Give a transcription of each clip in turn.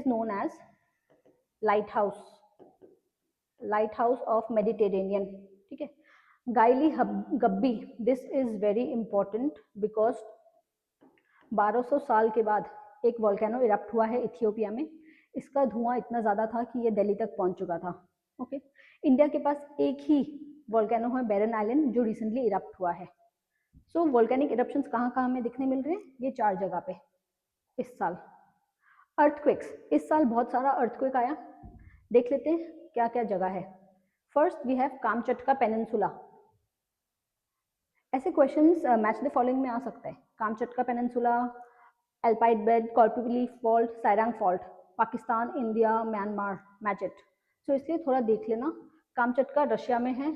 Is known as lighthouse of Mediterranean, ठीक है। गाइली गब्बी, this is very important because 1200 साल के बाद एक वोल्केनो इरप्ट हुआ है इथियोपिया में। इसका धुआं इतना ज़्यादा था कि ये दिल्ली तक पहुंच चुका था। ओके, इंडिया के पास एक ही वोल्केनो है, बैरन आइलैंड, जो रिसेंटली इरप्ट हुआ है। सो वोल्केनिक इरप्शंस कहाँ कहाँ हमें दिखने मिल रहे हैं? ये 4 जगह पे इस साल। अर्थक्वेक्स, इस साल बहुत सारा अर्थक्वेक आया, देख लेते हैं क्या क्या जगह है। First we have Kamchatka peninsula. ऐसे क्वेश्चंस मैच द फॉलोइंग में आ सकता है। Kamchatka peninsula, Alpide belt, Kopili fault, Sairang fault, Pakistan, India, Myanmar, match it. So इसलिए थोड़ा देख लेना। कामचटका रशिया में है,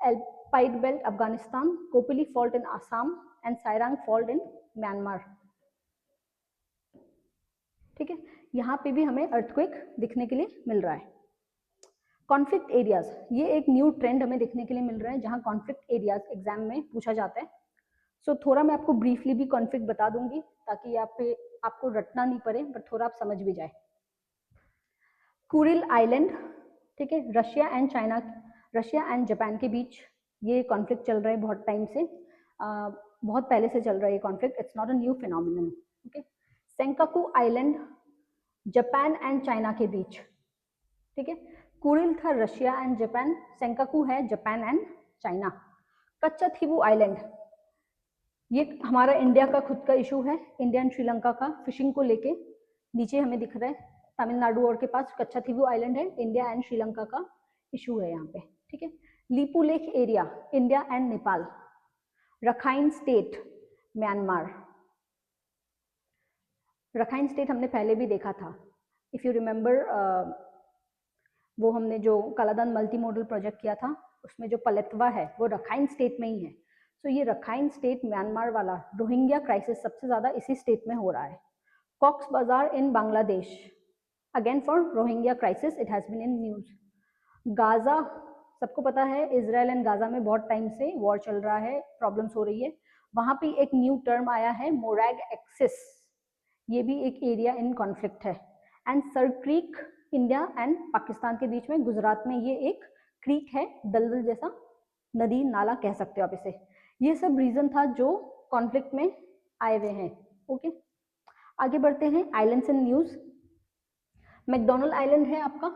Alpide belt Afghanistan, Kopili fault in Assam and Sairang fault in Myanmar, ठीक है। यहाँ पे भी हमें अर्थक्वेक दिखने के लिए मिल रहा है। कॉन्फ्लिक्ट एरियाज, ये एक न्यू ट्रेंड हमें देखने के लिए मिल रहा है जहाँ कॉन्फ्लिक्ट एरियाज एग्जाम में पूछा जाता है। सो थोड़ा मैं आपको ब्रीफली भी कॉन्फ्लिक्ट बता दूंगी ताकि आपको रटना नहीं पड़े, बट थोड़ा आप समझ भी जाए। कुरिल आइलैंड, ठीक है, रशिया एंड जापान के बीच ये कॉन्फ्लिक्ट चल रहा है बहुत टाइम से, बहुत पहले से चल रहा है ये conflict, it's not a new phenomenon, okay. Senkaku island, Japan and China के बीच, ठीक है। कुरिल था रशिया एंड जापान, सेंकाकू है Japan and China. Katchatheevu island, ये हमारा इंडिया का खुद का इशू है, इंडिया एंड श्रीलंका का, फिशिंग को लेके। नीचे हमें दिख रहा है तमिलनाडु और के पास कच्चाथीवू आइलैंड है, इंडिया एंड श्रीलंका का इशू है यहाँ पे, ठीक है। Lipulekh area, India and Nepal. Rakhine state, Myanmar. Rakhine state हमने पहले भी देखा था, इफ यू रिमेंबर, वो हमने जो कालादान मल्टी मॉडल प्रोजेक्ट किया था उसमें जो पलेतवा है वो रखाइन स्टेट में ही है। सो ये रखाइन स्टेट म्यांमार वाला रोहिंग्या क्राइसिस सबसे ज़्यादा इसी स्टेट में हो रहा है। Cox's Bazar in Bangladesh, again for Rohingya crisis, it has been in news. Gaza, सबको पता है इजराइल एंड गाजा में बहुत टाइम से वॉर चल रहा है, प्रॉब्लम्स हो रही है। वहाँ पे एक न्यू टर्म आया है मोरैग एक्सिस, ये भी एक एरिया इन कॉन्फ्लिक्ट है। And sir creek, India and Pakistan के बीच में, गुजरात में ये एक क्रीक है, दलदल जैसा, नदी नाला कह सकते हो आप इसे। ये सब रीजन था जो कॉन्फ्लिक्ट में आए हुए हैं, ओके। आगे बढ़ते हैं islands in news. McDonald island है आपका